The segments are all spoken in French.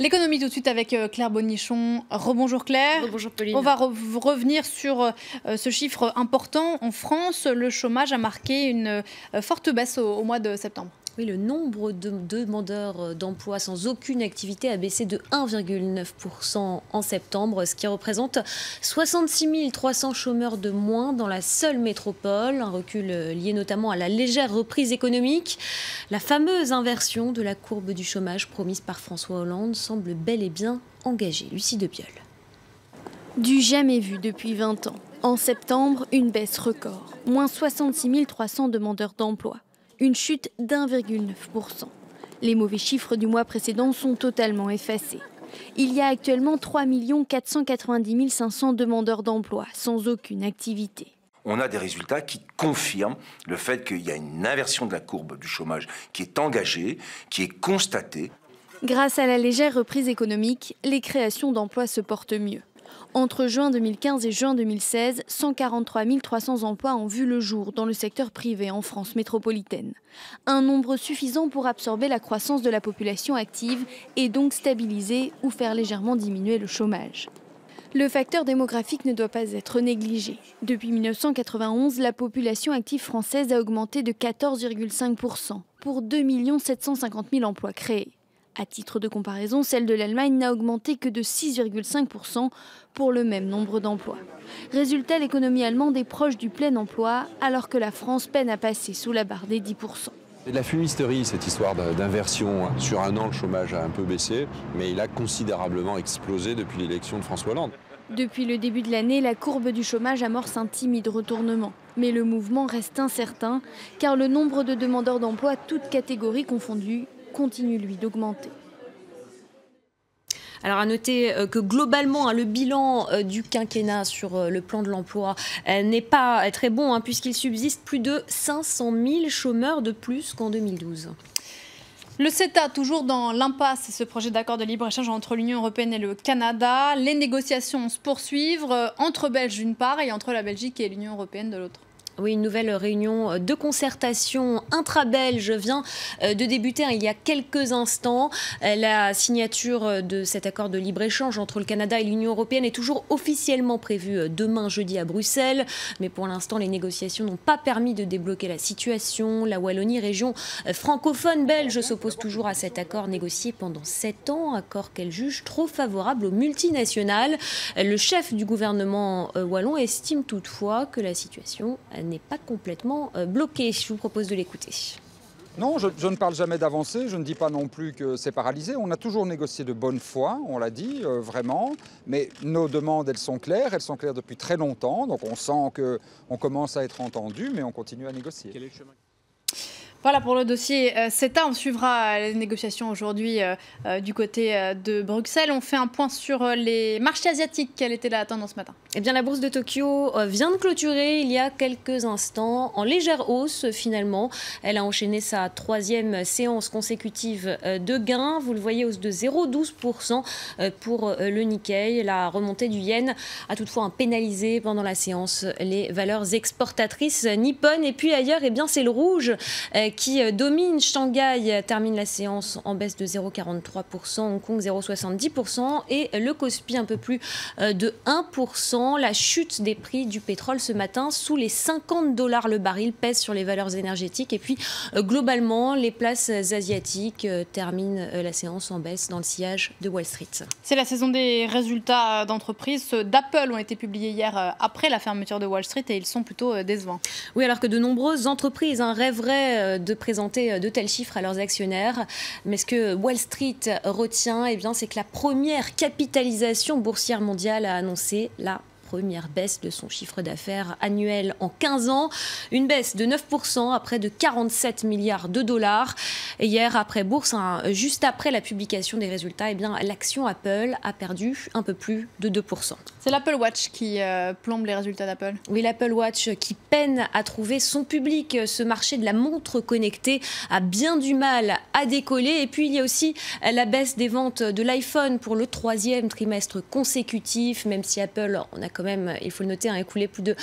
L'économie tout de suite avec Claire Bonichon. Rebonjour Claire. Rebonjour Pauline. On va revenir sur ce chiffre important. En France, le chômage a marqué une forte baisse au mois de septembre. Oui, le nombre de demandeurs d'emploi sans aucune activité a baissé de 1,9% en septembre, ce qui représente 66 300 chômeurs de moins dans la seule métropole. Un recul lié notamment à la légère reprise économique. La fameuse inversion de la courbe du chômage promise par François Hollande semble bel et bien engagée. Lucie Debiol. Du jamais vu depuis 20 ans. En septembre, une baisse record. Moins 66 300 demandeurs d'emploi. Une chute d'1,9%. Les mauvais chiffres du mois précédent sont totalement effacés. Il y a actuellement 3 490 500 demandeurs d'emploi sans aucune activité. On a des résultats qui confirment le fait qu'il y a une inversion de la courbe du chômage qui est engagée, qui est constatée. Grâce à la légère reprise économique, les créations d'emplois se portent mieux. Entre juin 2015 et juin 2016, 143 300 emplois ont vu le jour dans le secteur privé en France métropolitaine. Un nombre suffisant pour absorber la croissance de la population active et donc stabiliser ou faire légèrement diminuer le chômage. Le facteur démographique ne doit pas être négligé. Depuis 1991, la population active française a augmenté de 14,5% pour 2 750 000 emplois créés. À titre de comparaison, celle de l'Allemagne n'a augmenté que de 6,5% pour le même nombre d'emplois. Résultat, l'économie allemande est proche du plein emploi, alors que la France peine à passer sous la barre des 10%. C'est de la fumisterie, cette histoire d'inversion. Sur un an, le chômage a un peu baissé, mais il a considérablement explosé depuis l'élection de François Hollande. Depuis le début de l'année, la courbe du chômage amorce un timide retournement. Mais le mouvement reste incertain, car le nombre de demandeurs d'emploi, toutes catégories confondues, continue lui d'augmenter. Alors à noter que globalement, le bilan du quinquennat sur le plan de l'emploi n'est pas très bon, puisqu'il subsiste plus de 500 000 chômeurs de plus qu'en 2012. Le CETA, toujours dans l'impasse, c'est ce projet d'accord de libre-échange entre l'Union européenne et le Canada. Les négociations se poursuivent entre Belges d'une part et entre la Belgique et l'Union européenne de l'autre. Oui, une nouvelle réunion de concertation intra-belge vient de débuter il y a quelques instants. La signature de cet accord de libre-échange entre le Canada et l'Union européenne est toujours officiellement prévue demain jeudi à Bruxelles. Mais pour l'instant, les négociations n'ont pas permis de débloquer la situation. La Wallonie, région francophone belge, s'oppose toujours à cet accord négocié pendant 7 ans, accord qu'elle juge trop favorable aux multinationales. Le chef du gouvernement wallon estime toutefois que la situation n'est pas complètement bloqué. Je vous propose de l'écouter. Non, je ne parle jamais d'avancée, je ne dis pas non plus que c'est paralysé. On a toujours négocié de bonne foi, on l'a dit, vraiment. Mais nos demandes, elles sont claires depuis très longtemps. Donc on sent qu'on commence à être entendu, mais on continue à négocier. Quel est le chemin ? Voilà pour le dossier CETA. On suivra les négociations aujourd'hui du côté de Bruxelles. On fait un point sur les marchés asiatiques. Quelle était la tendance ce matin ? Eh bien, la bourse de Tokyo vient de clôturer il y a quelques instants en légère hausse finalement. Elle a enchaîné sa 3e séance consécutive de gains. Vous le voyez, hausse de 0,12% pour le Nikkei. La remontée du yen a toutefois pénalisé pendant la séance les valeurs exportatrices nippones. Et puis ailleurs, eh bien, c'est le rouge qui domine. Shanghai termine la séance en baisse de 0,43%, Hong Kong 0,70% et le Kospi un peu plus de 1%. La chute des prix du pétrole ce matin sous les $50 le baril pèse sur les valeurs énergétiques. Et puis globalement, les places asiatiques terminent la séance en baisse dans le sillage de Wall Street. C'est la saison des résultats d'entreprise. Ceux d'Apple ont été publiés hier après la fermeture de Wall Street et ils sont plutôt décevants. Oui, alors que de nombreuses entreprises rêveraient de présenter de tels chiffres à leurs actionnaires. Mais ce que Wall Street retient, eh bien, c'est que la première capitalisation boursière mondiale a annoncé la première baisse de son chiffre d'affaires annuel en 15 ans. Une baisse de 9% à près de 47 milliards de dollars. Et hier, après bourse, juste après la publication des résultats, eh bien, l'action Apple a perdu un peu plus de 2%. C'est l'Apple Watch qui plombe les résultats d'Apple. Oui, l'Apple Watch qui peine à trouver son public. Ce marché de la montre connectée a bien du mal à décoller. Et puis, il y a aussi la baisse des ventes de l'iPhone pour le 3e trimestre consécutif, même si Apple en a quand quand même, il faut le noter, écoulé plus de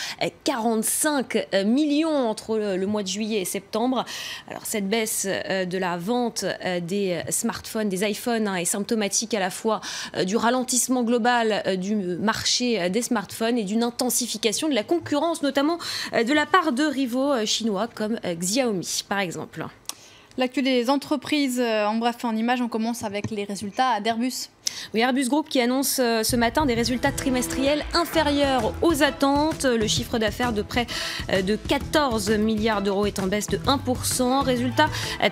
45 millions entre le mois de juillet et septembre. Alors cette baisse de la vente des smartphones, des iPhones, est symptomatique à la fois du ralentissement global du marché des smartphones et d'une intensification de la concurrence, notamment de la part de rivaux chinois comme Xiaomi, par exemple. L'actu des entreprises, en bref, en images, on commence avec les résultats d'Airbus. Oui, Airbus Group qui annonce ce matin des résultats trimestriels inférieurs aux attentes. Le chiffre d'affaires de près de 14 milliards d'euros est en baisse de 1%. Résultat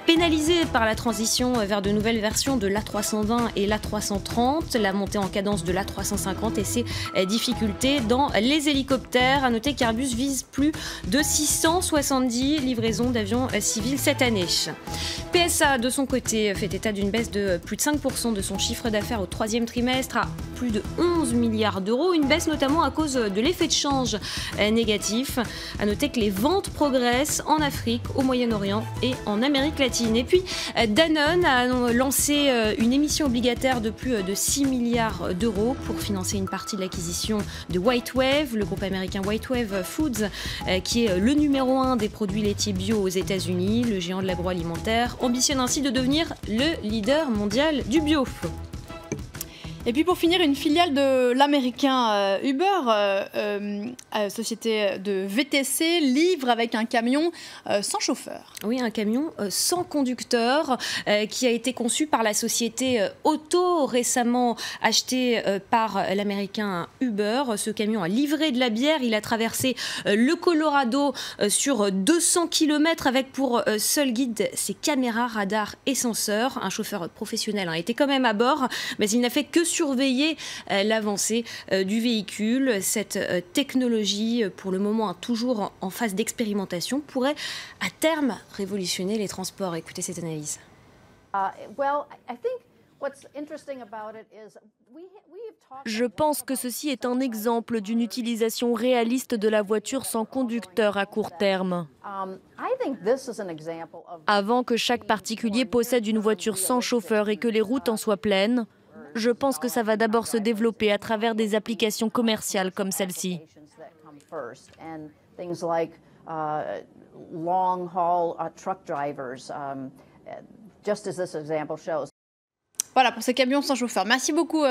pénalisé par la transition vers de nouvelles versions de l'A320 et l'A330, la montée en cadence de l'A350 et ses difficultés dans les hélicoptères. À noter qu'Airbus vise plus de 670 livraisons d'avions civils cette année. PSA, de son côté, fait état d'une baisse de plus de 5% de son chiffre d'affaires au troisième trimestre à plus de 11 milliards d'euros. Une baisse notamment à cause de l'effet de change négatif. À noter que les ventes progressent en Afrique, au Moyen-Orient et en Amérique latine. Et puis Danone a lancé une émission obligataire de plus de 6 milliards d'euros pour financer une partie de l'acquisition de WhiteWave, le groupe américain WhiteWave Foods, qui est le numéro 1 des produits laitiers bio aux États-Unis. Le géant de l'agroalimentaire ambitionne ainsi de devenir le leader mondial du bio. Et puis pour finir, une filiale de l'américain Uber, société de VTC, livre avec un camion sans chauffeur. Oui, un camion sans conducteur qui a été conçu par la société Otto, récemment acheté par l'américain Uber. Ce camion a livré de la bière. Il a traversé le Colorado sur 200 km avec pour seul guide ses caméras, radars et senseurs. Un chauffeur professionnel était quand même à bord, mais il n'a fait que surveiller l'avancée du véhicule. Cette technologie, pour le moment toujours en phase d'expérimentation, pourrait à terme révolutionner les transports. Écoutez cette analyse. Je pense que ceci est un exemple d'une utilisation réaliste de la voiture sans conducteur à court terme. Avant que chaque particulier possède une voiture sans chauffeur et que les routes en soient pleines, je pense que ça va d'abord se développer à travers des applications commerciales comme celle-ci. Voilà pour ces camions sans chauffeur. Merci beaucoup.